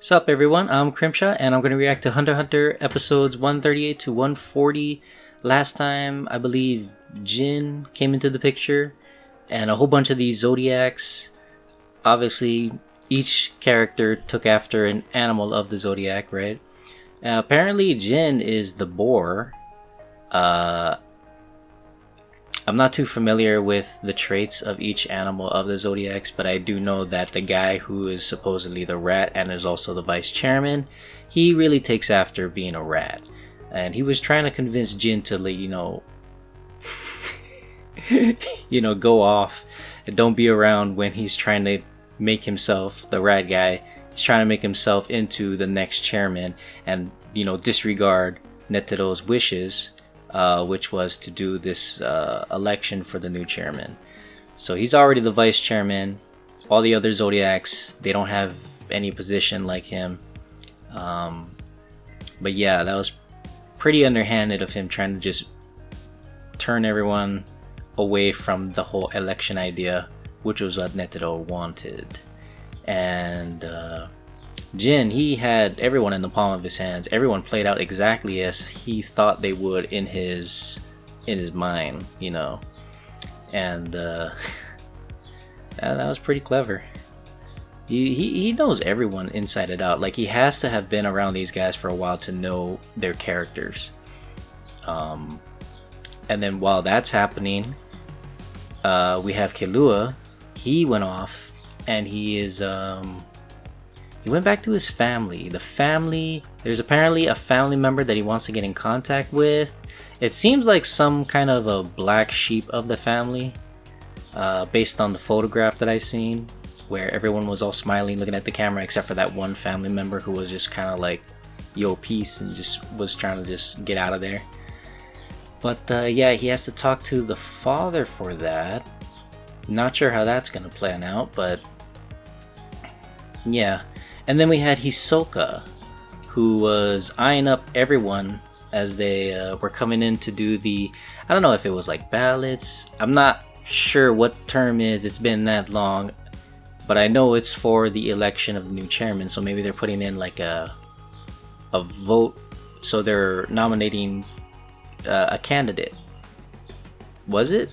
Sup everyone, I'm Crimshaw and I'm going to react to Hunter x Hunter episodes 138 to 140. Last time, I believe Jin came into the picture and a whole bunch of these Zodiacs. Obviously, each character took after an animal of the Zodiac, right? Apparently Jin is the boar. I'm not too familiar with the traits of each animal of the Zodiacs, but I do know that the guy who is supposedly the rat and is also the vice chairman, he really takes after being a rat. And he was trying to convince Jin to, go off and don't be around when he's trying to make himself, the rat guy, he's trying to make himself into the next chairman and, disregard Netero's wishes. Which was to do this election for the new chairman. So he's already the vice chairman. All the other Zodiacs, they don't have any position like him. But yeah, that was pretty underhanded of him trying to just turn everyone away from the whole election idea, which was what Netero wanted. And Jin, he had everyone in the palm of his hands. Everyone played out exactly as he thought they would in his mind, and that was pretty clever. He knows everyone inside and out. Like, he has to have been around these guys for a while to know their characters. And then while that's happening, we have Killua. He went off, and he is he went back to his family. There's apparently a family member that he wants to get in contact with. It seems like some kind of a black sheep of the family, based on the photograph that I've seen, where everyone was all smiling, looking at the camera, except for that one family member who was just kind of like, yo, peace, and just was trying to just get out of there. But yeah, he has to talk to the father for that. Not sure how that's gonna plan out, but yeah. And then we had Hisoka, who was eyeing up everyone as they were coming in to do the, I don't know if it was like ballots. I'm not sure what term is, it's been that long, but I know it's for the election of the new chairman, so maybe they're putting in like a vote, so they're nominating a candidate. Was it?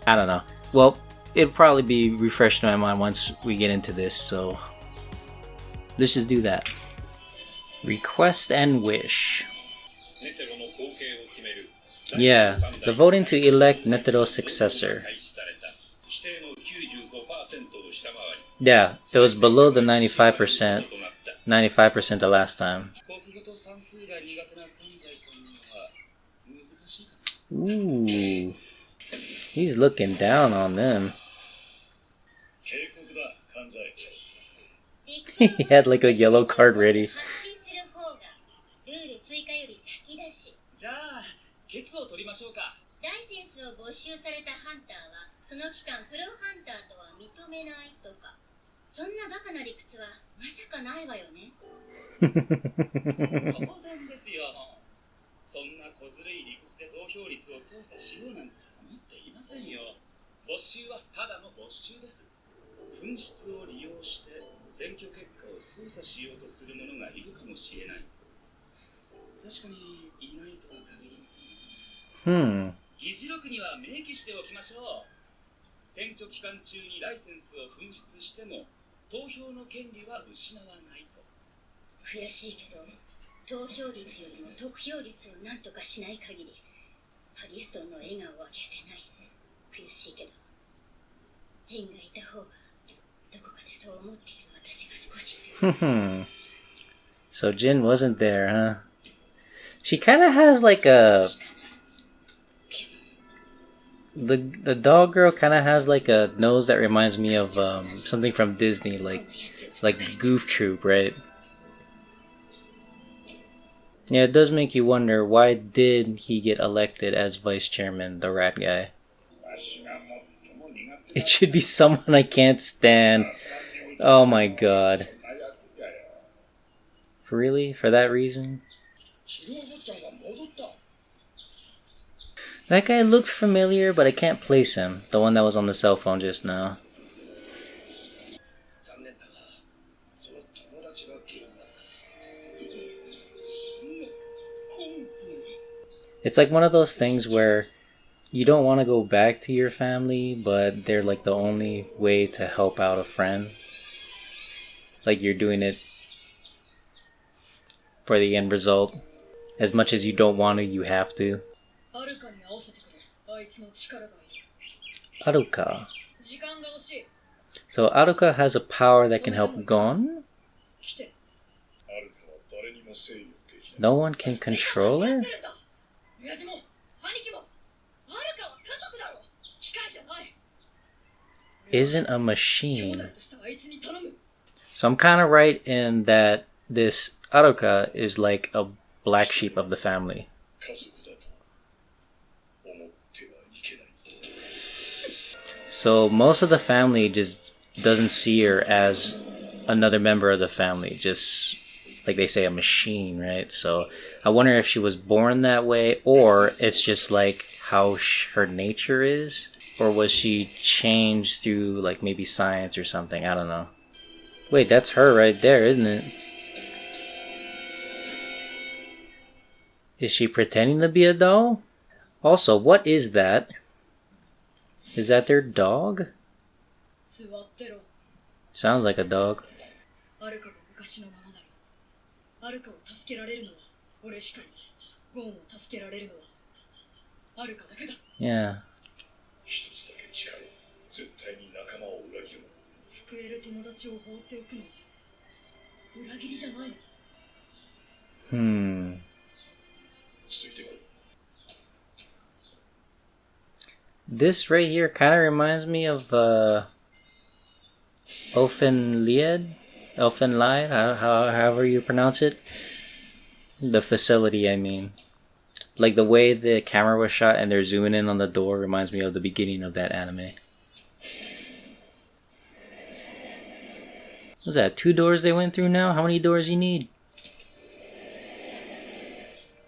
I don't know. Well, it'll probably be refreshed in my mind once we get into this, so let's just do that. Request and wish. Yeah, the voting to elect Netero's successor. Yeah, it was below the 95%. 95% the last time. Ooh, he's looking down on them. He had like a yellow card ready. So Jin wasn't there, huh? She kind of has like a... The dog girl kind of has like a nose that reminds me of something from Disney, like Goof Troop, right? Yeah, it does make you wonder, why did he get elected as vice chairman, the rat guy? It should be someone I can't stand. Oh my god. Really? For that reason? That guy looks familiar, but I can't place him. The one that was on the cell phone just now. It's like one of those things where you don't want to go back to your family, but they're like the only way to help out a friend. Like you're doing it for the end result. As much as you don't want to, you have to. Alluka. So Alluka has a power that can help Gon? No one can control her? Isn't a machine. So I'm kind of right in that this Alluka is like a black sheep of the family. So most of the family just doesn't see her as another member of the family, just like they say, a machine, right? So I wonder if she was born that way, or it's just like how her nature is, or was she changed through like maybe science or something? I don't know. Wait, that's her right there, isn't it? Is she pretending to be a doll? Also, what is that? Is that their dog? Sounds like a dog. Yeah. This right here kind of reminds me of Elfenlied, however you pronounce it. The facility, I mean. Like the way the camera was shot and they're zooming in on the door reminds me of the beginning of that anime. What's that, 2 doors they went through now? How many doors you need?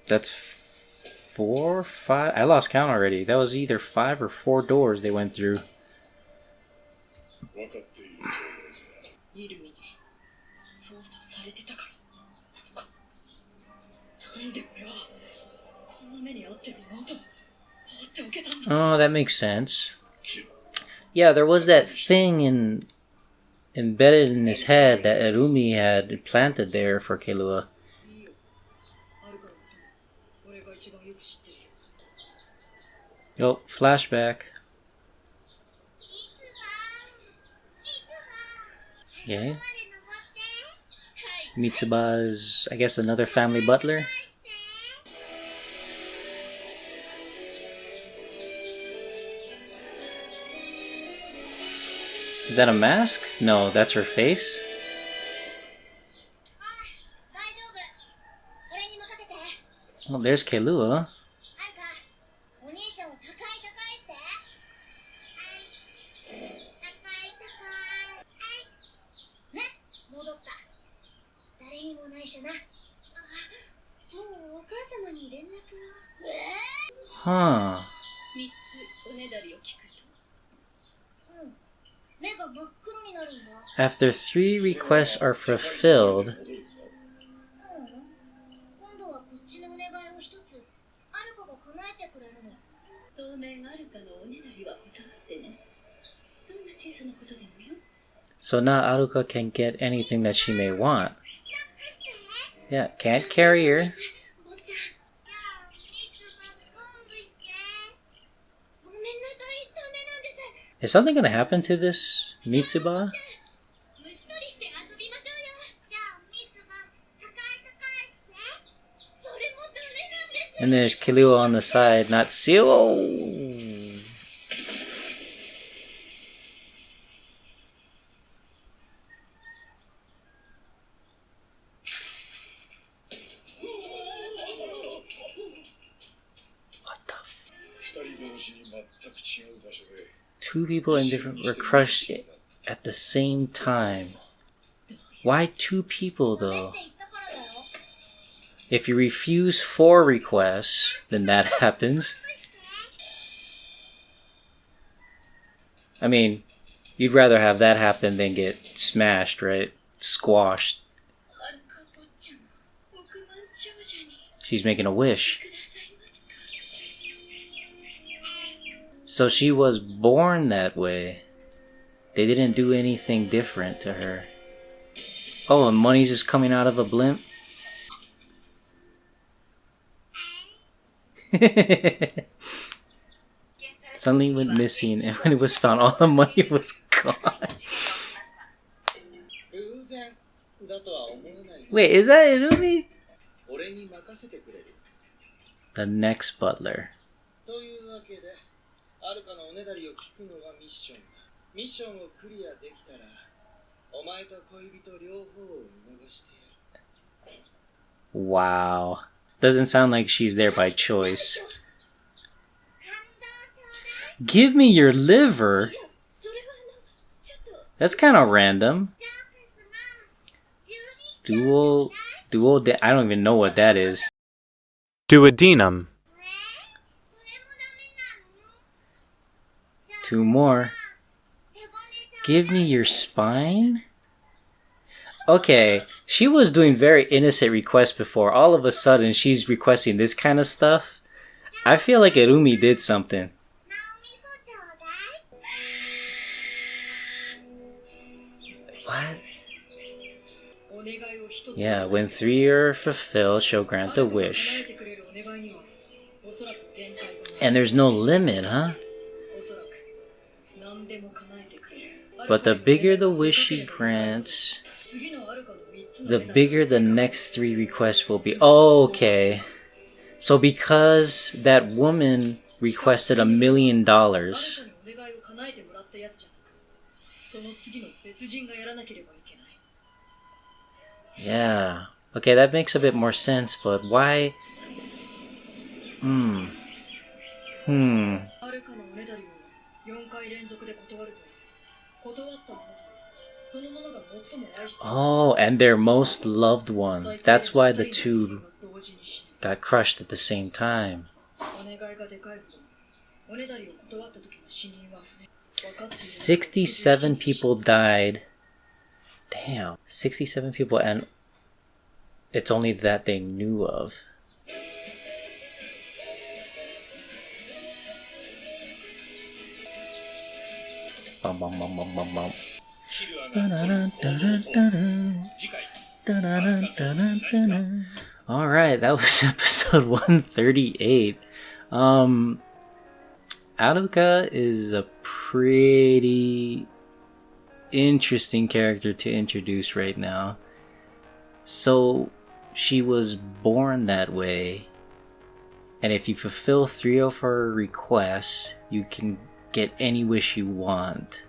That's 4, 5? I lost count already. That was either 5 or 4 doors they went through. Oh, that makes sense. Yeah, there was that thing embedded in his head that Erumi had planted there for Killua. Oh, flashback. Okay. Mitsuba's, I guess, another family butler. Is that a mask? No, that's her face. Oh, there's Killua. Huh. After 3 requests are fulfilled, so now Alluka can get anything that she may want. Yeah, can't carry her. Is something gonna happen to this Mitsuba? And there's Killua on the side, not Seal. What the f- 2 people in different were crushed at the same time. Why 2 people though? If you refuse 4 requests, then that happens. I mean, you'd rather have that happen than get smashed, right? Squashed. She's making a wish. So she was born that way. They didn't do anything different to her. Oh, and money's just coming out of a blimp? Something went missing, and when it was found, all the money was gone. Wait, is that Irumi? The next butler. Wow. Doesn't sound like she's there by choice. Give me your liver? That's kind of random. I don't even know what that is. Duodenum. 2 more. Give me your spine? Okay, she was doing very innocent requests before. All of a sudden, she's requesting this kind of stuff. I feel like Irumi did something. What? Yeah, when 3 are fulfilled, she'll grant the wish. And there's no limit, huh? But the bigger the wish she grants, the bigger the next 3 requests will be. Oh, okay. So because that woman requested $1 million, yeah. Okay, that makes a bit more sense, but why? Oh, and their most loved one. That's why the 2 got crushed at the same time. 67 people died. Damn. 67 people, and it's only that they knew of. Bum, bum, bum, bum, bum, bum. Alright, that was episode 138. Alluka is a pretty interesting character to introduce right now. So, she was born that way, and if you fulfill 3 of her requests, you can get any wish you want.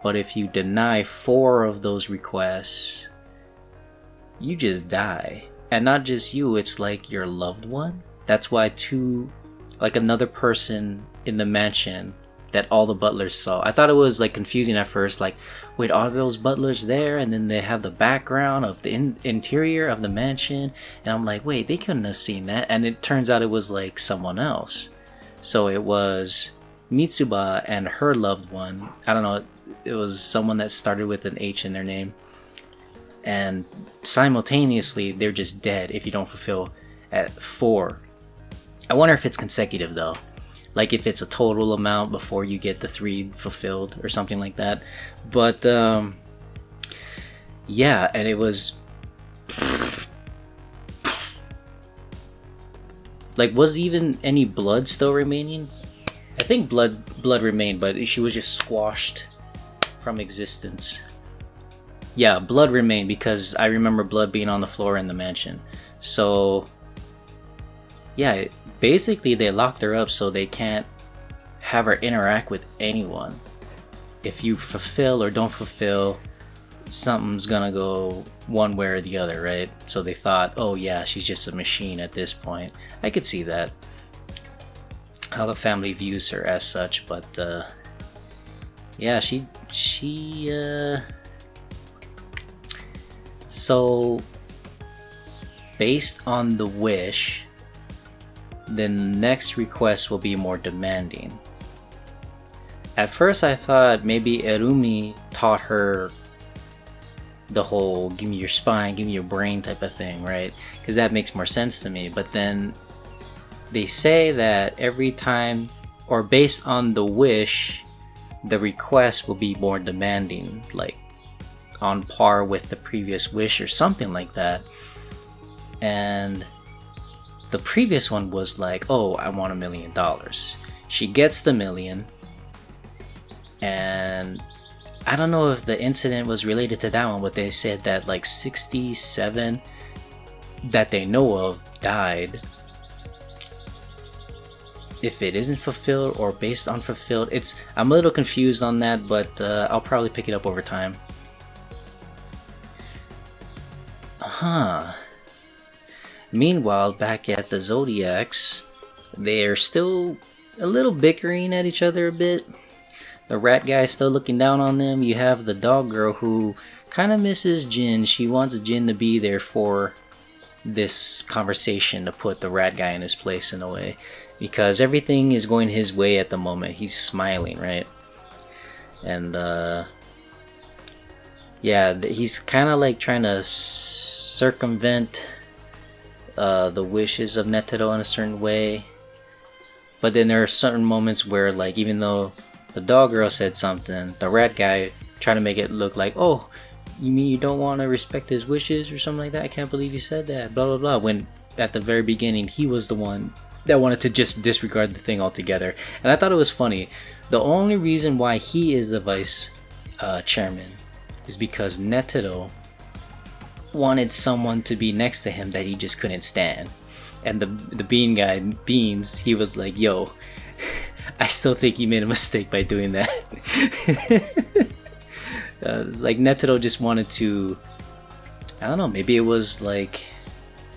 But if you deny 4 of those requests, you just die. And not just you, it's like your loved one. That's why another person in the mansion that all the butlers saw. I thought it was like confusing at first, like, wait, are those butlers there? And then they have the background of the interior of the mansion, and I'm like, wait, they couldn't have seen that. And it turns out it was like someone else. So it was Mitsuba and her loved one. I don't know, it was someone that started with an H in their name, and simultaneously they're just dead if you don't fulfill at 4. I wonder if it's consecutive though, like if it's a total amount before you get the 3 fulfilled or something like that. But yeah, and it was like, was even any blood still remaining? I think blood remained, but she was just squashed from existence. Yeah, blood remained, because I remember blood being on the floor in the mansion. So yeah, basically they locked her up so they can't have her interact with anyone. If you fulfill or don't fulfill, something's gonna go one way or the other, right? So they thought, oh yeah, she's just a machine at this point. I could see that, how the family views her as such. But yeah, she so based on the wish, the next request will be more demanding. At first I thought maybe Irumi taught her the whole give me your spine, give me your brain type of thing, right? Because that makes more sense to me. But then they say that every time, or based on the wish, the request will be more demanding, like on par with the previous wish or something like that. And the previous one was like, oh, I want $1 million. She gets the million, and I don't know if the incident was related to that one, but they said that like 67 that they know of died. If it isn't fulfilled or based on fulfilled, I'm a little confused on that, but I'll probably pick it up over time. Meanwhile, back at the Zodiacs, they're still a little bickering at each other a bit. The rat guy's still looking down on them. You have the dog girl who kind of misses Jin. She wants Jin to be there for this conversation to put the rat guy in his place in a way, because everything is going his way at the moment. He's smiling, right? And he's kind of like trying to circumvent the wishes of Netero in a certain way. But then there are certain moments where, like, even though the dog girl said something, the rat guy trying to make it look like, oh, you mean you don't want to respect his wishes or something like that? I can't believe you said that, blah blah blah, when at the very beginning he was the one that wanted to just disregard the thing altogether. And I thought it was funny. The only reason why he is the vice chairman is because Netero wanted someone to be next to him that he just couldn't stand. And the bean guy, Beans, he was like, yo, I still think you made a mistake by doing that. Like Netero just wanted to, I don't know, maybe it was like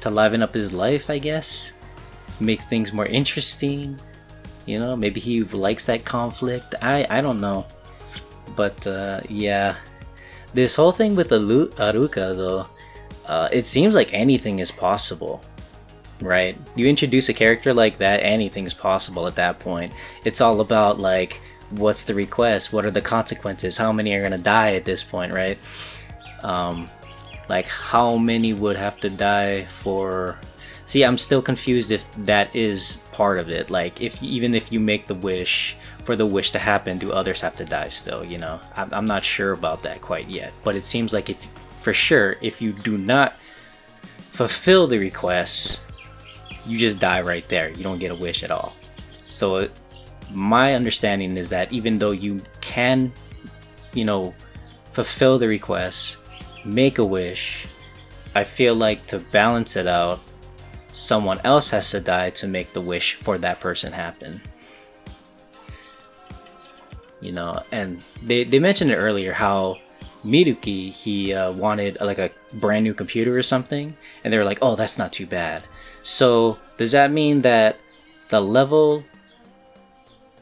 to liven up his life, I guess, make things more interesting, you know, maybe he likes that conflict. I don't know, but yeah, this whole thing with Alluka though, it seems like anything is possible, right? You introduce a character like that, anything's possible at that point. It's all about like, what's the request, what are the consequences, how many are gonna die at this point, right? Like how many would have to die for, see, I'm still confused if that is part of it. Like even if you make the wish, for the wish to happen, do others have to die still, you know? I'm not sure about that quite yet, but it seems like if you do not fulfill the request, you just die right there. You don't get a wish at all. So my understanding is that even though you can, you know, fulfill the request, make a wish, I feel like to balance it out, someone else has to die to make the wish for that person happen. You know, and they mentioned it earlier how Miruki, he wanted like a brand new computer or something, and they were like, oh, that's not too bad. So does that mean that the level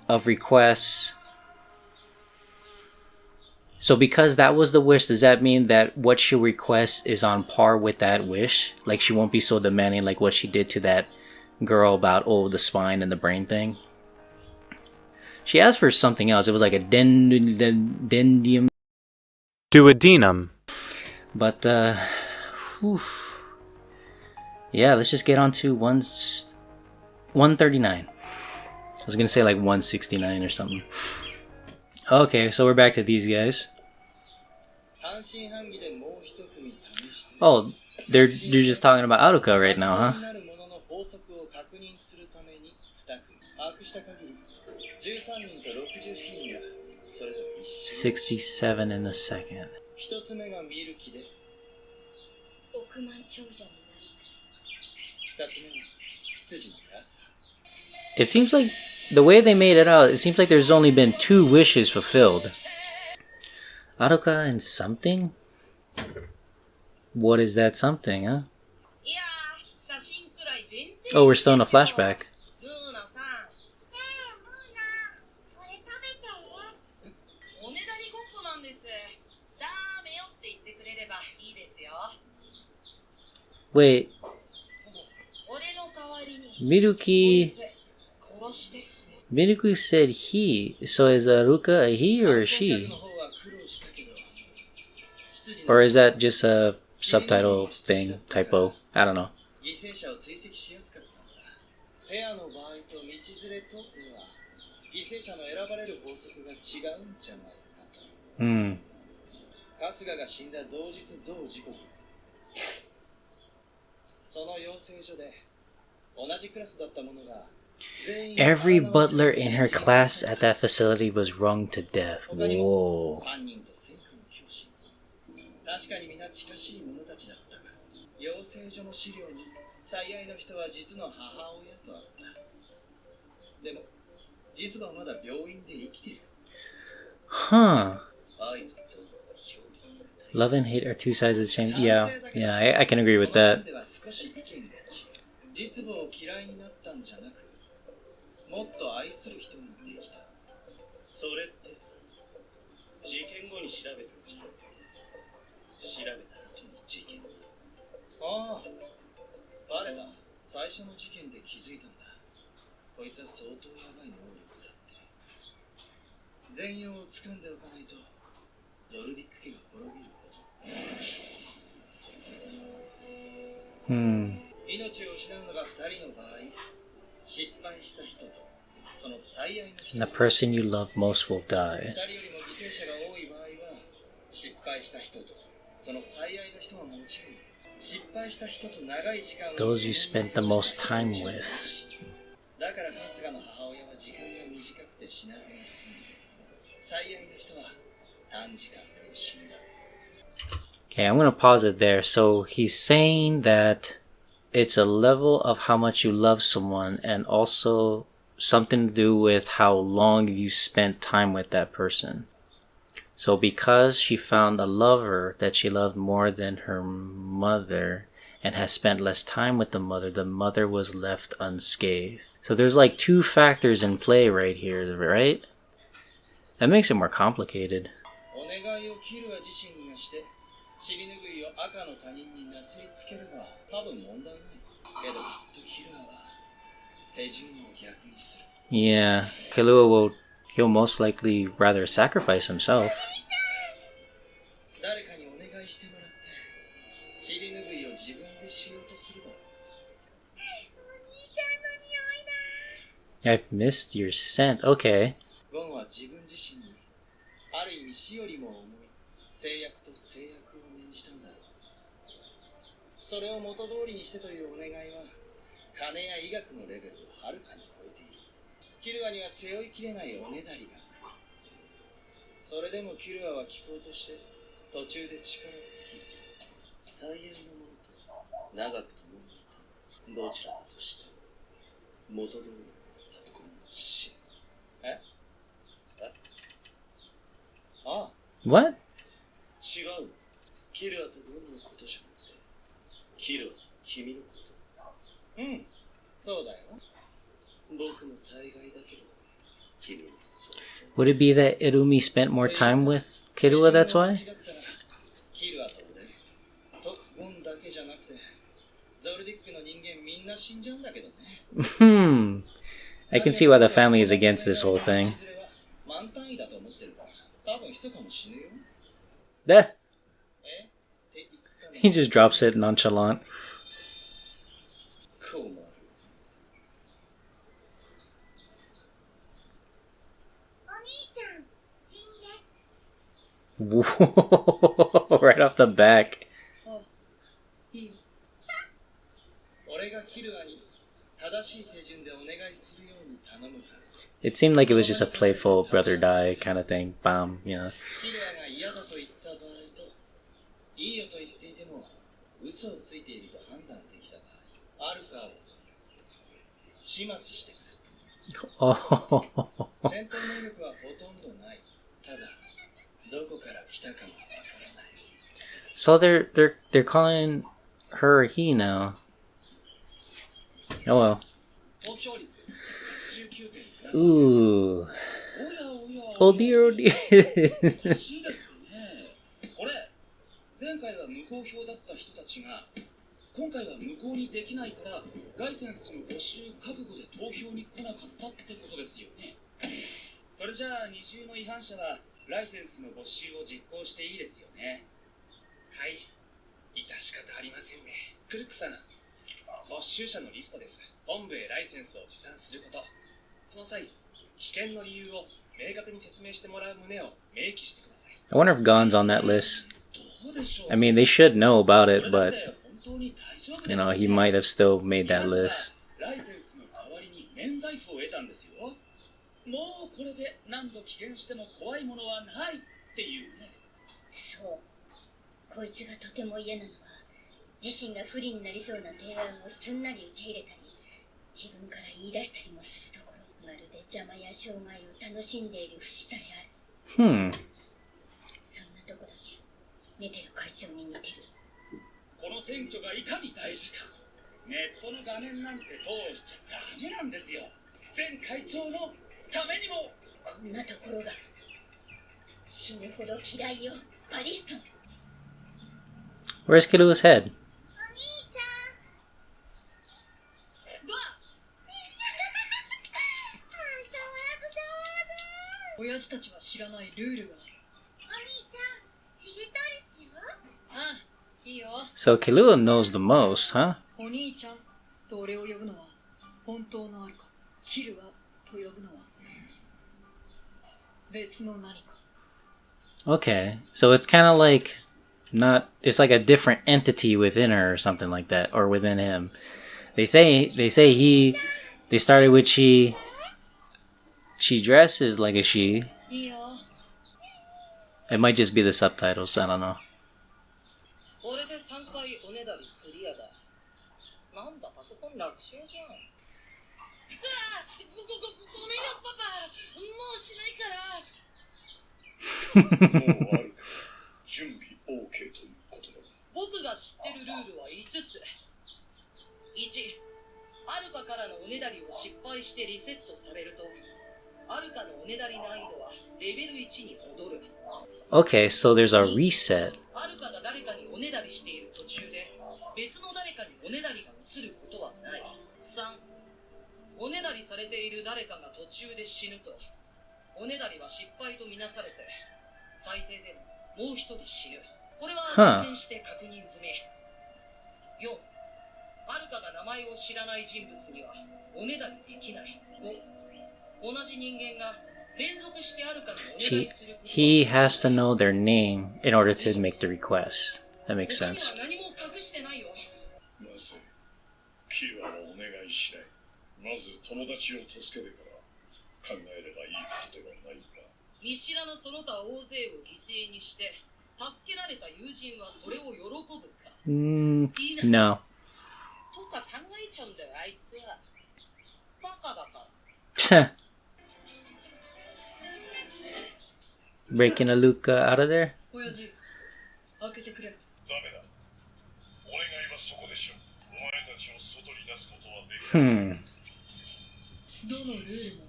of requests, so because that was the wish, does that mean that what she requests is on par with that wish? Like she won't be so demanding like what she did to that girl about, oh, the spine and the brain thing? She asked for something else. It was like a dendium. Duodenum. But yeah, let's just get on to 139. I was gonna say like 169 or something. Okay, so we're back to these guys. Oh, they're just talking about Alluka right now, huh? 67 in a second. It seems like the way they made it out, it seems like there's only been 2 wishes fulfilled. Alluka and something? What is that something, huh? Oh, we're still in a flashback. Wait. Miruki said he. So is Alluka a he or a she? Or is that just a subtitle thing, typo? I don't know. 犠牲者を追跡しやすかったんだ。ペアの場合と道連れとでは犠牲者の選ばれる法則が違うんじゃないかと。Hmm. 春日が死んだ同日同時刻、その養成所で同じクラスだった者が Every butler in her class at that facility was wrung to death. Whoa. 犯人と戦火の教師、確かに皆近しい者たちだったが、養成所の資料に最愛の人は実の母親とあった。でも実はまだ病院で生きている。 Huh. 愛と憎悪の表現、 Love and hate are two sides of the same. Yeah, I can agree with that. 少し意見が違う。実母を嫌いになったんじゃなく、もっと愛する人にできた。それってさ、事件後に調べたんじゃなくて、調べた後に事件。ああ、バレた。最初の事件で気づいたんだ。こいつは相当やばい能力だって。全容を掴んでおかないと、ゾルディック家が滅びること。Hmm. 命を失うのが2人の場合、失敗した人とその最愛の人。 And the person you love most will die. 2人よりも犠牲者が多い場合は、失敗した人とその最愛の人はもちろん、失敗した人と長い時間を Those you spent the most time with. だから春日の母親は時間が短くて死なずに済む。最愛の人は短時間で死んだ。 Okay, I'm gonna pause it there. So he's saying that it's a level of how much you love someone and also something to do with how long you spent time with that person. So because she found a lover that she loved more than her mother and has spent less time with the mother was left unscathed. So there's like two factors in play right here, right? That makes it more complicated. お願いをキルア自身がして尻拭いを赤の他人になすりつければ多分問題ないけど、きっとキルアは手順を逆にする。 Yeah, Killua he'll most likely rather sacrifice himself. 誰かにお願いしてもらって尻拭いを自分でしようとするだろう。 I've missed your scent. Okay. ゴンは自分自身にある意味死よりも重い制約と制約を命じたんだ。それを元通りにしてというお願いは金や医学のレベルをはるかに超えている。キルアには背負いきれないおねだりが。それでもキルアは聞こうとして途中で力尽き、最愛のものと長く共にいたどちらだとしても元通りになったところの死。え？ああ。 What? 違う。キルアとゴンのことじゃなくて、キルア、君のこと。うん、そうだよ。僕も大概だけど、君もそう。 Would it be that Irumi spent more time with Killua, that's why? キルアと俺、とゴンだけじゃなくて、ゾルディックの人間みんな死んじゃうんだけどね。Hmm. I can see why the family is against this whole thing. 満単位だと思ってるから、多分密かもしねえよ。 That he just drops it nonchalant. Whoa, right off the back. It seemed like it was just a playful brother die kind of thing. Bam, you know. いいよと言っていても嘘をついていると判断できた場合、アルカを始末してくれ。 Oh. 戦闘能力はほとんどない。ただどこから来たかもわからない。 So they're calling her he now. Oh well. 投票率 89.7%。 Ooh. Oh dear, oh dear. 前回は無効票だった人たちが今回は無効にできないからライセンスの募集覚悟で投票に来なかったってことですよね。それじゃあ二重の違反者はライセンスの募集を実行していいですよね。はい致し方ありませんね。クルックさん、没収者のリストです。本部へライセンスを持参すること、その際危険の理由を明確に説明してもらう旨を明記してください。 I wonder if Gon's on that list. どうでしょう。 I mean, they should know about そ it, れだ but けで本当に大丈夫です you か？ know, he might have still made that list. ライセンスの代わりに免罪符を得たんですよ。もうこれで何度危険しても怖いものはないっていうね。そう。こいつがとても嫌なのは、自身が不利になりそうな提案をすんなり受け入れたり、自分から言い出したりもするところ、まるで邪魔や障害を楽しんでいる節さえある。そんなとこだけ、ネテル会長に似てる。この選挙がいかに大事か。ネットの画面なんて通しちゃダメなんですよ。前会長のためにも。こんなところが死ぬほど嫌いよ、パリストン。 Where's Killua's head? 親父たちは知らないルールがある。お兄ちゃん、知りたいっすよ。ああ、いいよ。 So Killua knows the most, huh? お兄ちゃんと俺を呼ぶのは本当のあるか、キルアと呼ぶのは別の何か。 Okay, so it's kind of like it's like a different entity within her or something like that, or within him. They say they started with she dresses like a she. いいよ。 It might just be the subtitles, I don't know. これで3回おねだりクリアだ。なんだパソコン楽勝じゃん。うわごめんよパパ。もうしないから。もうあるか。準備 OK ということだ。僕が知ってるルールは5つ。1、アルカからのおねだりを失敗してリセットされると、アルカのおねだり難易度はレベル1に戻る。 Okay, so there's a reset. アルカが誰かにおねだりしている途中で別の誰かにおねだりが移ることはない。3、おねだりされている誰かが途中で死ぬとおねだりは失敗とみなされて最低でももう一人死ぬ。これは実験して確認済み。4、アルカが名前を知らない人物にはおねだりできない。5、同じ人間が連続してアルカにおねだりすることは He has to know their name in order to make the request. That makes 他に sense. は何も隠してないよ。なぜキルアはお願いしない。まず友達を助けてから考えればいいことではないか。見知らぬその他大勢を犠牲にして助けられた友人はそれを喜ぶか。いいな。 No. とか考えちゃうんだよあいつは。バカだから。Breaking Alluka out of there? 親父、開けてくれ。ダメだ。お願いはそこでしょ。お前たちを外に出すことはできない。どのルールも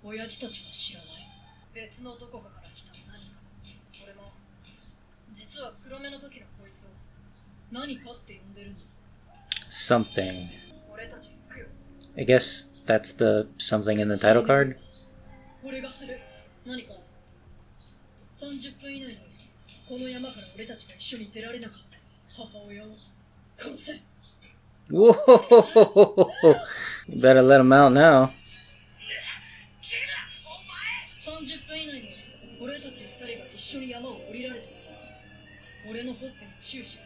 親父たちは知らない。別のどこかから来た何か。俺も実は黒目の時のこいつを何かって呼んでるんだ。 Something. 俺たち行くよ。 I guess that's the something in the title card? 俺がする。何か30分以内にこの山から俺たちが一緒に出られなかった母親を殺せ。 Whoa! You better let him out now. 30分以内に俺たち2人が一緒に山を降りられた。俺のほっぺに注視。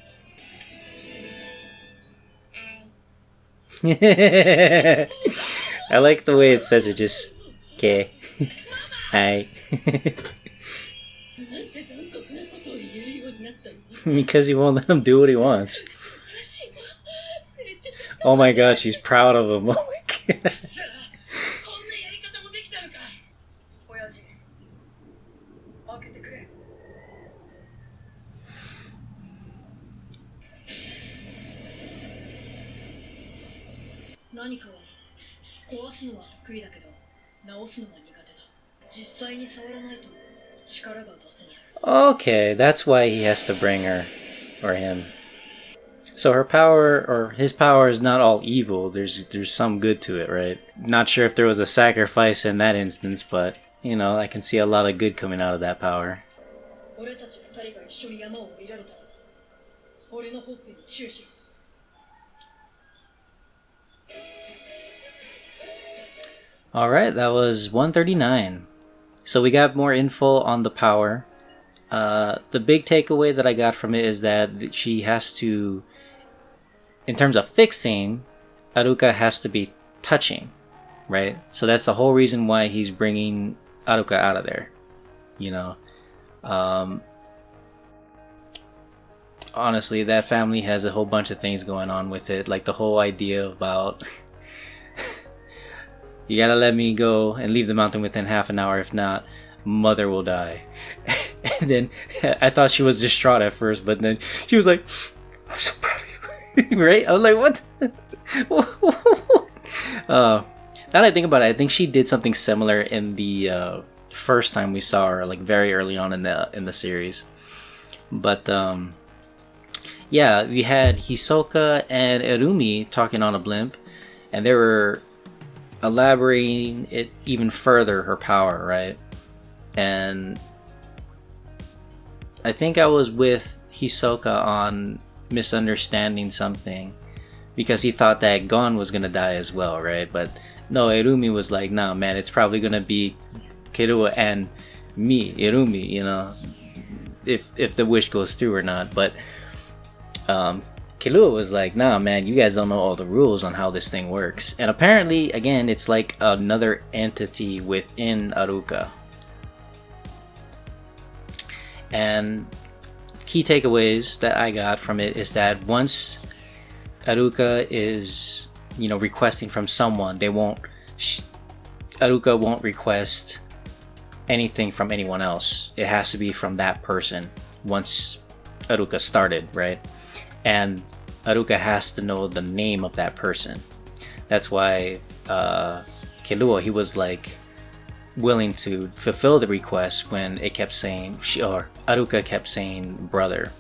I like the way it says it just. Okay. Hi. なんて残酷なことを言えるようになったの。 Because you won't let him do what he wants. 素晴らしいわ。接着した。 Oh my god, she's proud of him. Oh my god. こんなやり方もできたのか。親父、開けてくれ。何かは壊すのは得意だけど直すのは苦手だ。実際に触らないと力が出せない。 Okay, that's why he has to bring her. Or him. So her power, or his power, is not all evil. There's some good to it, right? Not sure if there was a sacrifice in that instance, but, you know, I can see a lot of good coming out of that power. 俺たち2人が一緒に山を降りられたら俺のほっぺにチューしろ。 Alright, that was 139. So we got more info on the power. The big takeaway that I got from it is that she has to, in terms of fixing, Alluka has to be touching, right? So that's the whole reason why he's bringing Alluka out of there, you know. Honestly, that family has a whole bunch of things going on with it, like the whole idea about you gotta let me go and leave the mountain within half an hour, if not, mother will die. And then I thought she was distraught at first, but then she was like, I'm so proud of you. Right? I was like, what? Now that I think about it, I think she did something similar in the first time we saw her, like very early on in the series. But yeah, we had Hisoka and Erumi talking on a blimp, and they were elaborating it even further, her power, right? And I think I was with Hisoka on misunderstanding something, because he thought that Gon was gonna die as well, right? But no, Erumi was like, nah man, it's probably gonna be Killua and me, Erumi, you know, if the wish goes through or not. But Killua was like, nah man, you guys don't know all the rules on how this thing works. And apparently, again, it's like another entity within Alluka. And key takeaways that I got from it is that once Alluka is, you know, requesting from someone, Alluka won't request anything from anyone else. It has to be from that person once Alluka started, right? And Alluka has to know the name of that person. That's why Killua, he was like willing to fulfill the request when it kept saying, or Alluka kept saying brother.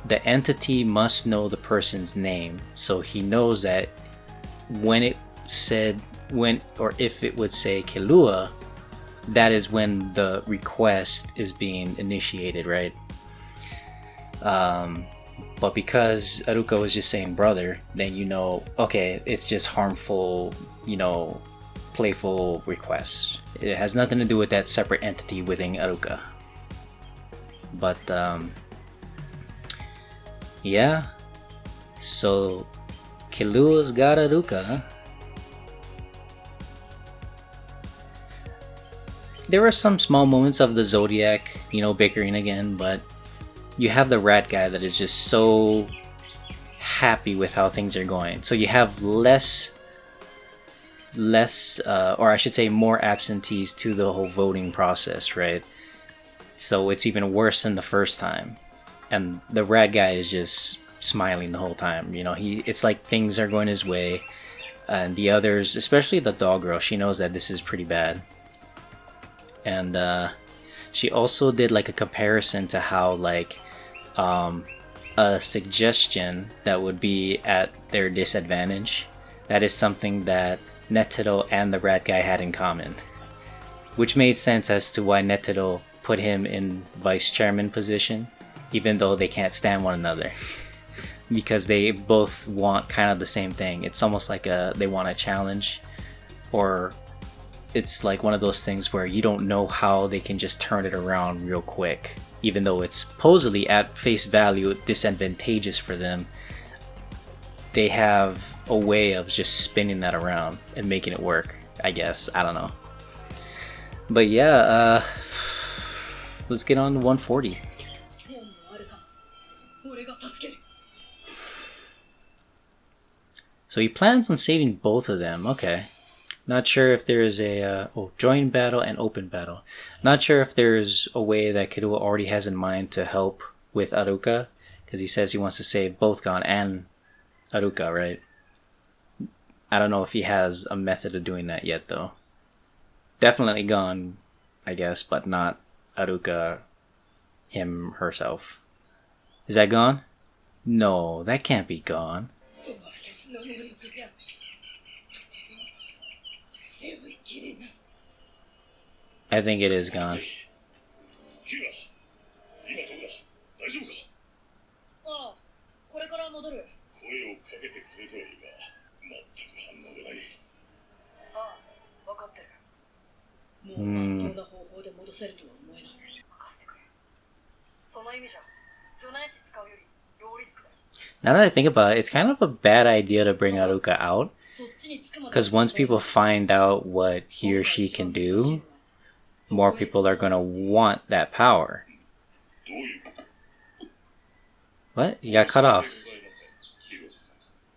The entity must know the person's name, so he knows that when it said, when or if it would say Killua, that is when the request is being initiated, right? But because Alluka was just saying brother, then you know, okay, it's just harmful, you know, playful requests. It has nothing to do with that separate entity within Alluka. But yeah, so Killua's got Alluka. There were some small moments of the Zodiac, you know, bickering again, but you have the rat guy that is just so happy with how things are going. So you have less, or I should say more absentees to the whole voting process, right? So it's even worse than the first time. And the rat guy is just smiling the whole time. You know, it's like things are going his way. And the others, especially the dog girl, she knows that this is pretty bad. And she also did like a comparison to how like a suggestion that would be at their disadvantage, that is something that Netero and the rat guy had in common, which made sense as to why Netero put him in vice chairman position, even though they can't stand one another, because they both want kind of the same thing. It's almost like they want a challenge, or it's like one of those things where you don't know how they can just turn it around real quick, even though it's supposedly at face value disadvantageous for them. They have a way of just spinning that around and making it work, I guess. I don't know. But yeah, let's get on to 140. So he plans on saving both of them. Okay. Not sure if there's a joint battle and open battle. Not sure if there's a way that Killua already has in mind to help with Alluka, because he says he wants to save both Gon and Alluka, right? I don't know if he has a method of doing that yet, though. Definitely Gon, I guess, but not Alluka, him, herself. Is that Gon? No, that can't be Gon. I think it is Gon. れから戻る。声をかけてくれとはいいが、全く反応がない。ああ、分かってる。もううんまっとうな方法で戻せるとは思えない。任せてくれ。その意味じゃ、助念師使うよりローリスクだよ。Now that I think about it, it's kind of a bad idea to bring Alluka out. そっちに着くまで Because once people find out what he or she can do, more people are gonna want that power. どういうこと？ What? You got cut off.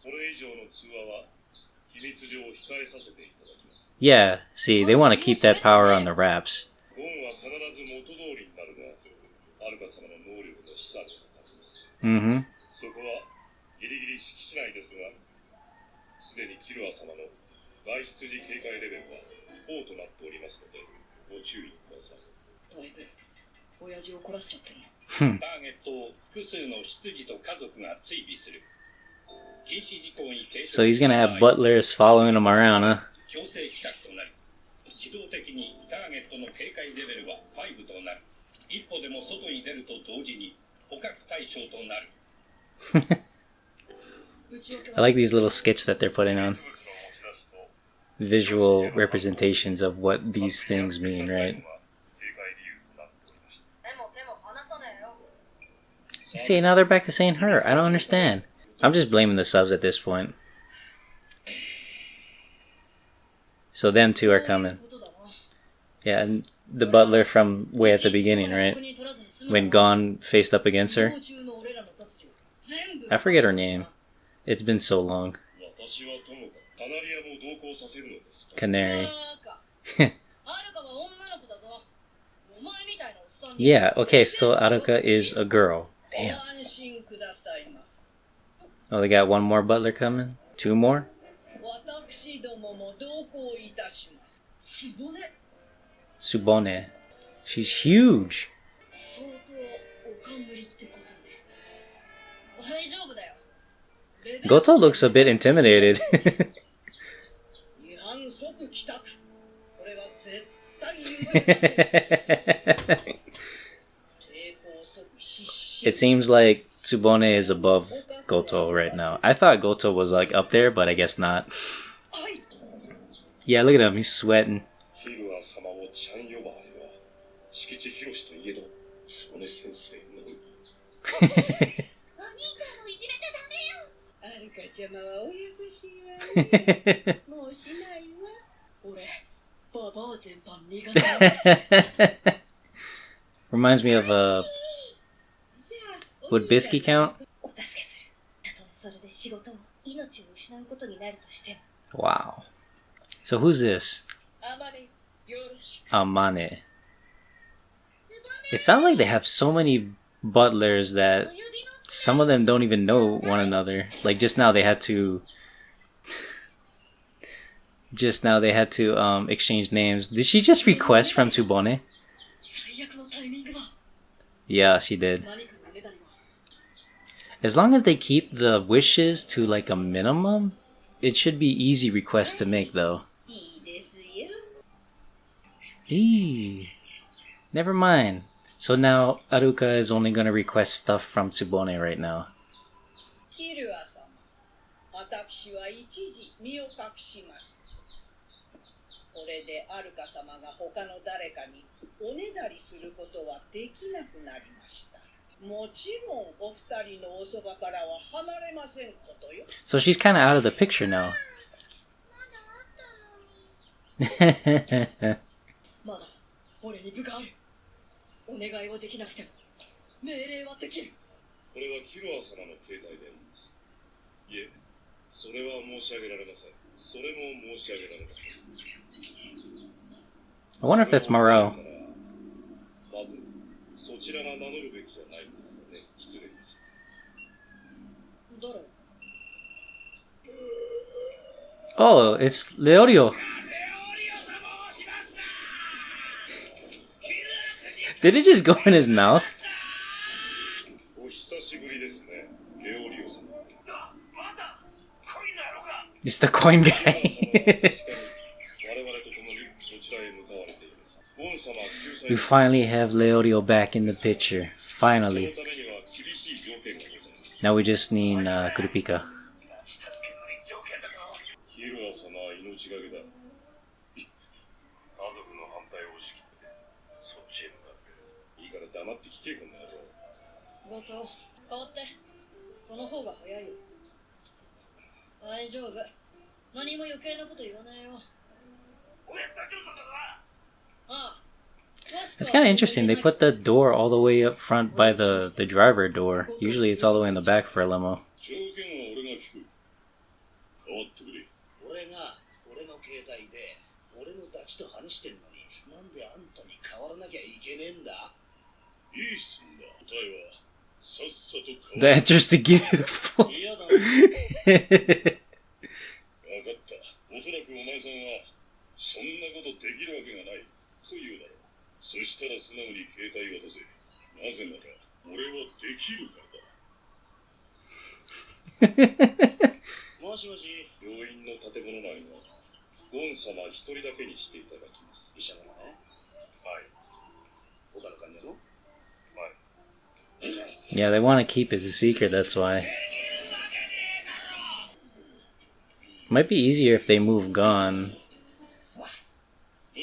これ以上の通話は秘密上控えさせていただきます。 Yeah, see, they want to keep that power on the wraps. ゴンは必ず元通りになるが、アルカ様の能力の示唆のはずです。 Mm-hmm. そこはギリギリ敷地内ですが、すでにキルア様の外出時警戒レベルは4となっておりますので、ご注意ください。だいぶ親父を凝らしちゃってる。ターゲットを複数の執事と家族が追尾する。禁止事項に抵触 So he's gonna have butlers following him around, huh? 強制帰宅となり、自動的にターゲットの警戒レベルは5となる。一歩でも外に出ると同時に捕獲対象となる。I like these little skits that they're putting on. Visual representations of what these things mean, right? See, now they're back to saying her. I don't understand. I'm just blaming the subs at this point. So them two are coming. Yeah, and the butler from way at the beginning, right? When Gon faced up against her. I forget her name. It's been so long. Canary. Yeah, okay, so Alluka is a girl. Damn. Oh, they got one more butler coming? Two more? Tsubone. She's huge. Goto looks a bit intimidated. It seems like Tsubone is above Goto right now. I thought Goto was like up there, but I guess not. Yeah, look at him, he's sweating. Reminds me of would Bisky count? Wow. So who's this? Amane. It sounds like they have so many butlers that some of them don't even know one another. Like just now they had to exchange names. Did she just request from Tsubone? Yeah, she did. As long as they keep the wishes to like a minimum, it should be easy requests to make though. Eee. Never mind. So now Alluka is only gonna request stuff from Tsubone right now. So she's kind of out of the picture now. お願いはできなくても命令はできる。これはキルア様の携帯電話です。いえ、それは申し上げられません。それも申し上げられません。I wonder if that's Moreau. まず、そちらが名乗るべきじゃないんですかね。失礼いたします。誰？ Oh, it's Leorio. Did it just go in his mouth? It's the coin guy. We finally have Leorio back in the picture. Finally. Now we just need Kurupika. キルア様は命がけだ。家族の反対を押し切ってそっちへ向かっていいから黙って聞けこんな野郎。強盗変わってその方が早いよ。大丈夫、何も余計なこと言わないよ。ああ It's kind of interesting. They put the door all the way up front by the driver door. Usually it's all the way in the back for a limo. 条件は俺が聞く。変わってくれ。俺が俺の携帯で俺のダチと話してんのになんであんたに変わらなきゃいけねえんだ。いい質問だ。答えはさっさと変 The わる。 answer's to give you the full. 嫌だな。分かった。おそらくお前さんはそんなことできるわけがないと言うだろう。そしたら素直に携帯渡せ。なぜなら俺はできるからだ。もしもし、病院の建物内のゴン様一人だけにしていただきます。医者の名前はい。他の患者のはい。 Yeah, they want to keep it a secret, that's why. Might be easier if they move Gon. も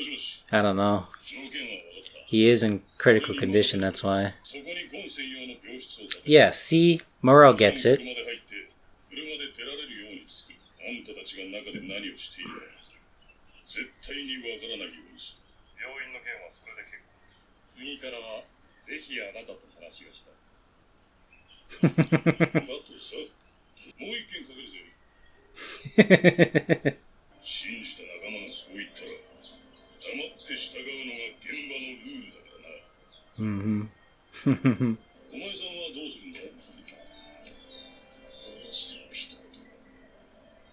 しもし、 I don't know. 条件は分かった。 He is in critical condition, that's why. そこにゴン専用の病室を建て Yeah, see, Morel gets it. 車で入って車で出られるように作る。あんたたちが中で何をしているか絶対にわからないようにする。病院の件はそれで結構。次からはぜひあなたと話がしたい。あとさ、もう一件かけるぜ。信じた仲間がそう言ったら黙って従うのが現場のルールだからな。 Mm-hmm. お前さんはどうするんだ。俺のしての一言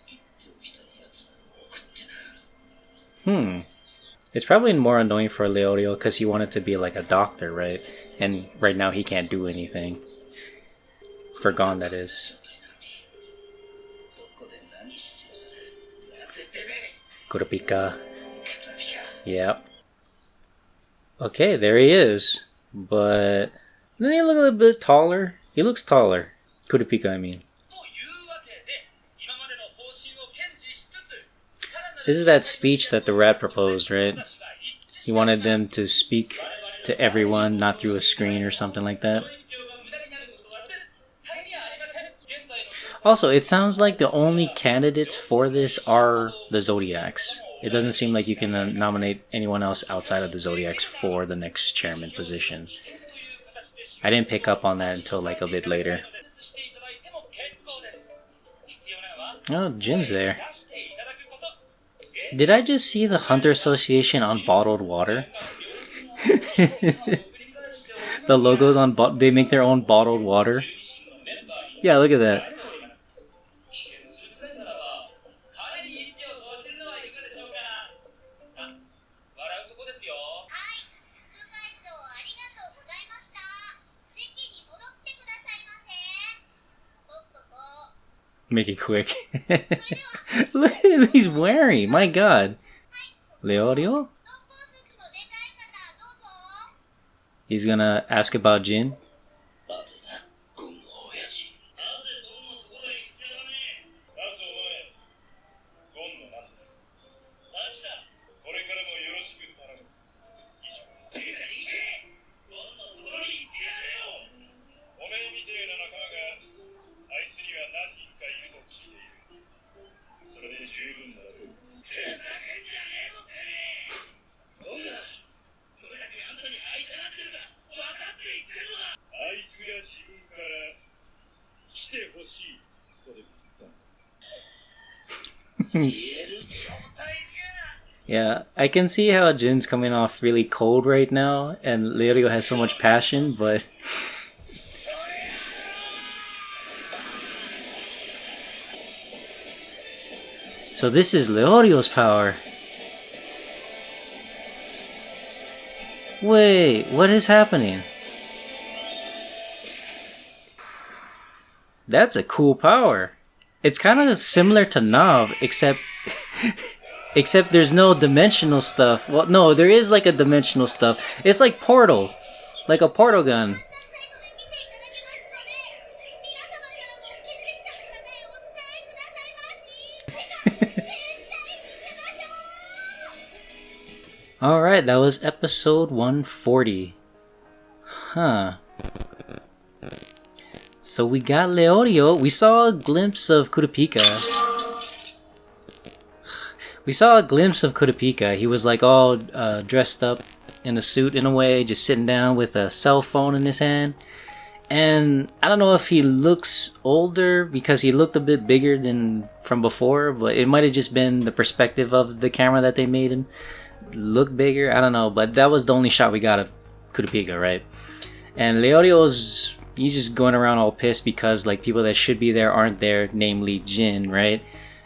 言っておきたいやつが多くってな。 It's probably more annoying for Leorio because he wanted to be like a doctor, right? And right now he can't do anything. For Gon, that is. どこで何してる。やぜてめ。 Kurapika. Yep. Okay, there he is. But doesn't he look a little bit taller? He looks taller. Kurapika, I mean. This is that speech that the rat proposed, right? He wanted them to speak to everyone, not through a screen or something like that. Also, it sounds like the only candidates for this are the Zodiacs. It doesn't seem like you can nominate anyone else outside of the Zodiacs for the next chairman position. I didn't pick up on that until like a bit later. Oh, Jin's there. Did I just see the Hunter Association on bottled water? The logos on they make their own bottled water. Yeah, look at that. Make it quick. Look at what he's wearing. My god. Leorio? He's gonna ask about Jin. Yeah, I can see how Jin's coming off really cold right now, and Leorio has so much passion, but... So this is Leorio's power. Wait, what is happening? That's a cool power. It's kind of similar to Nav, except except there's no dimensional stuff. Well, no, there is like a dimensional stuff. It's like Portal, like a portal gun. Alright, that was episode 140. Huh. So we got Leorio. We saw a glimpse of Kurapika. He was like all dressed up in a suit in a way, just sitting down with a cell phone in his hand. And I don't know if he looks older because he looked a bit bigger than from before, but it might have just been the perspective of the camera that they made him look bigger. I don't know, but that was the only shot we got of Kurapika, right? And he's just going around all pissed because like people that should be there aren't there, namely Jin, right?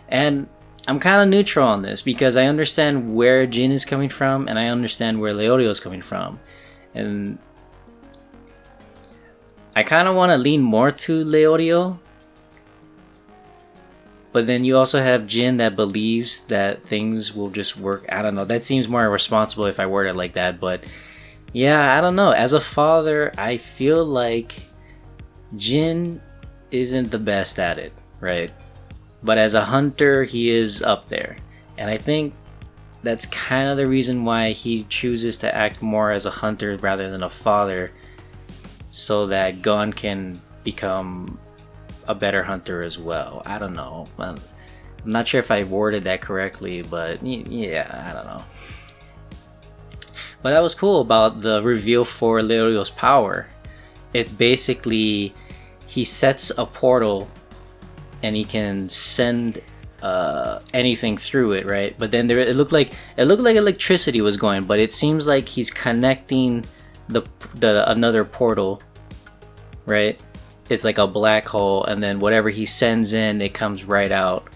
And I'm kind of neutral on this because I understand where Jin is coming from and I understand where Leorio is coming from. And I kind of want to lean more to Leorio. But then you also have Jin that believes that things will just work. I don't know. That seems more irresponsible if I word it like that. But yeah, I don't know. As a father, I feel like Jin isn't the best at it, right? But as a hunter, he is up there. And I think that's kind of the reason why he chooses to act more as a hunter rather than a father. So that Gon can become a better hunter as well. I don't know. I'm not sure if I worded that correctly, but yeah, I don't know. But that was cool about the reveal for Leorio's power. It's basically he sets a portal and he can send anything through it, right? But then it looked like electricity was going, but it seems like he's connecting the another portal, right? It's like a black hole, and then whatever he sends in, it comes right out.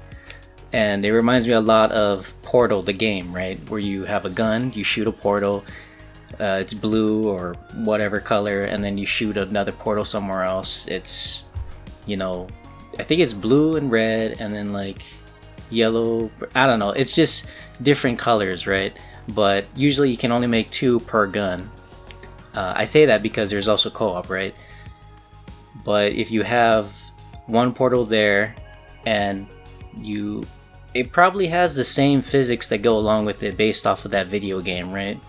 And it reminds me a lot of Portal, the game, right? Where you have a gun, you shoot a portal, it's blue or whatever color, and then you shoot another portal somewhere else. It's, you know, I think it's blue and red, and then like yellow. I don't know. It's just different colors, right? But usually you can only make 2 per gun. I say that because there's also co-op, right? But if you have one portal there and it probably has the same physics that go along with it based off of that video game, right?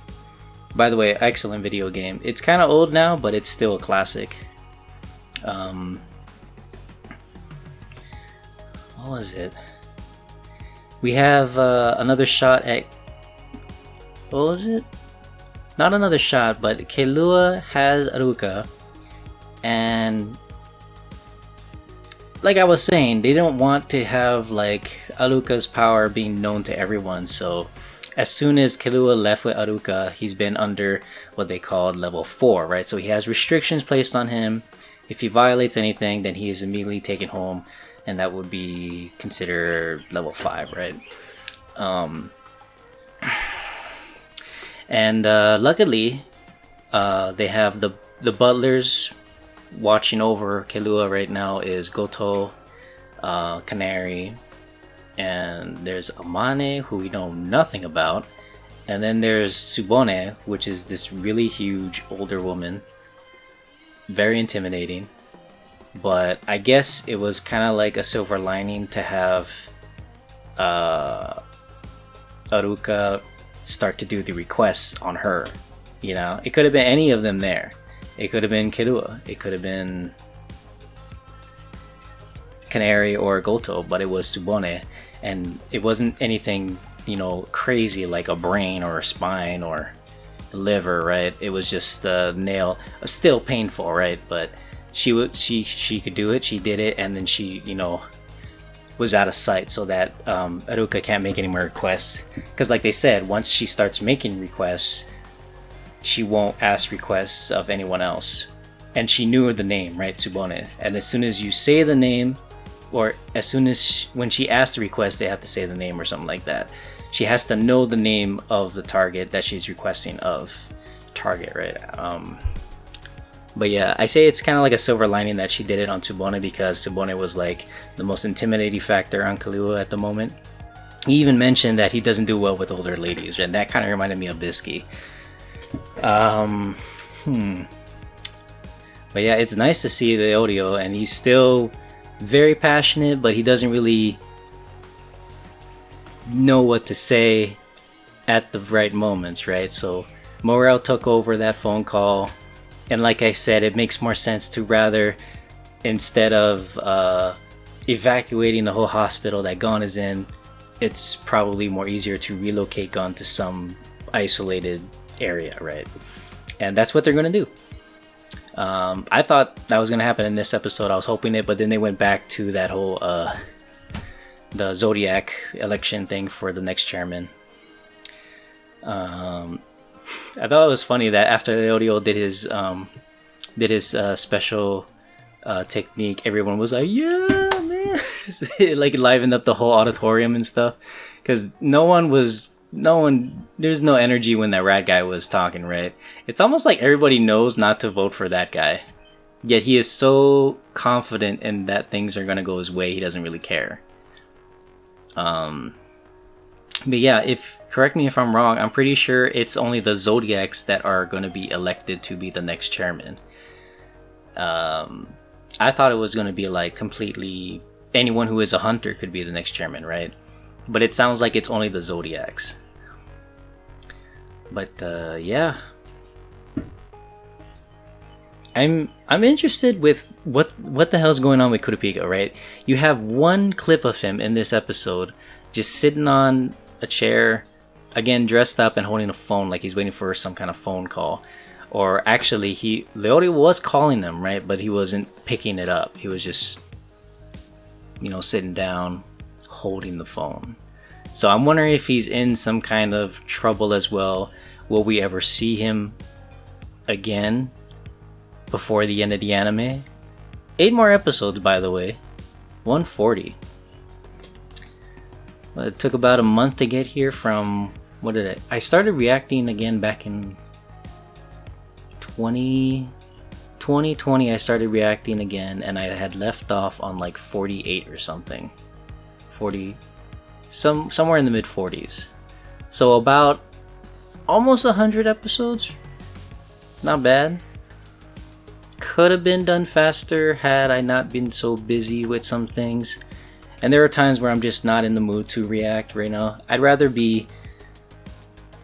By the way, excellent video game. It's kind of old now, but it's still a classic. What was it? We have another shot at... What was it? Not another shot, but Killua has Alluka. And like I was saying, they don't want to have like Alluka's power being known to everyone. So as soon as Killua left with Alluka, he's been under what they call level 4, right? So he has restrictions placed on him. If he violates anything, then he is immediately taken home, and that would be considered level 5, right? And luckily, they have the butlers watching over Killua right now is Goto, Canary, and there's Amane, who we know nothing about, and then there's Tsubone, which is this really huge older woman, very intimidating. But I guess it was kind of like a silver lining to have Alluka start to do the requests on her. You know, it could have been any of them there. It could have been Killua. It could have been Canary or Goto, but it was Tsubone. And it wasn't anything, you know, crazy like a brain or a spine or a liver, right? It was just a nail. Still painful, right? But she could do it. She did it, and then she, you know, was out of sight so that Alluka can't make any more requests. Because like they said, once she starts making requests, she won't ask requests of anyone else. And she knew the name, right? Tsubone. And as soon as you say the name, or as soon as when she asks the request, they have to say the name or something like that. She has to know the name of the target that she's requesting of. Target, right? But yeah, I say it's kind of like a silver lining that she did it on Tsubone, because Tsubone was like the most intimidating factor on Killua at the moment. He even mentioned that he doesn't do well with older ladies, and that kind of reminded me of Bisky. But yeah, it's nice to see the audio, and he's still very passionate, but he doesn't really know what to say at the right moments, right? So Morel took over that phone call, and like I said, it makes more sense to rather, instead of evacuating the whole hospital that Gon is in, it's probably more easier to relocate Gon to some isolated area, right? And that's what they're gonna do. I thought that was gonna happen in this episode. I was hoping it, but then they went back to that whole the Zodiac election thing for the next chairman. I thought it was funny that after Leorio did his special technique, everyone was like, "Yeah, man!" It like livened up the whole auditorium and stuff, because there's no energy when that rat guy was talking, right? It's almost like everybody knows not to vote for that guy, yet he is so confident in that things are gonna go his way, he doesn't really care. But yeah, correct me if I'm wrong, I'm pretty sure it's only the Zodiacs that are going to be elected to be the next chairman. I thought it was going to be like completely anyone who is a hunter could be the next chairman, right? But it sounds like it's only the Zodiacs. But yeah, I'm interested with what the hell's going on with Kurapika, right? You have one clip of him in this episode just sitting on a chair, again dressed up and holding a phone like he's waiting for some kind of phone call. Or actually, Leorio was calling them, right? But he wasn't picking it up. He was just, sitting down, holding the phone. So I'm wondering if he's in some kind of trouble as well. Will we ever see him again before the end of the anime? 8 more episodes, by the way. 140. Well, it took about a month to get here from... I started reacting again back in 2020. I started reacting again, and I had left off on like 48 or something. 40... somewhere in the mid-40s. So about almost 100 episodes. Not bad. Could have been done faster had I not been so busy with some things. And there are times where I'm just not in the mood to react right now. I'd rather be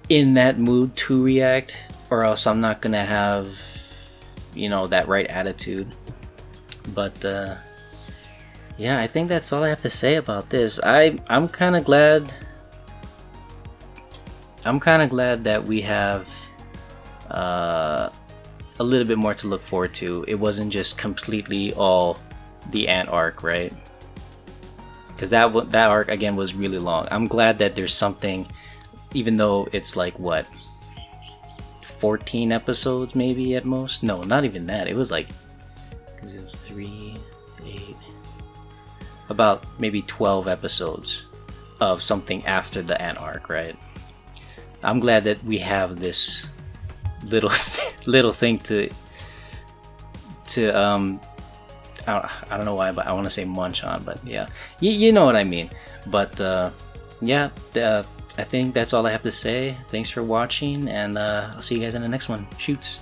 in that mood to react, or else I'm not gonna have, that right attitude. But yeah, I think that's all I have to say about this. I'm kind of glad. I'm kind of glad that we have a little bit more to look forward to. It wasn't just completely all the Ant arc, right? Because that arc again was really long. I'm glad that there's something, even though it's like 14 episodes maybe at most. No, not even that. It was like, because it was 3, 8, about maybe 12 episodes of something after the Ant arc, right? I'm glad that we have this little thing to I don't know why, but I want to say munch on, but yeah, you know what I mean. But yeah, I think that's all I have to say. Thanks for watching, and I'll see you guys in the next one. Shoots.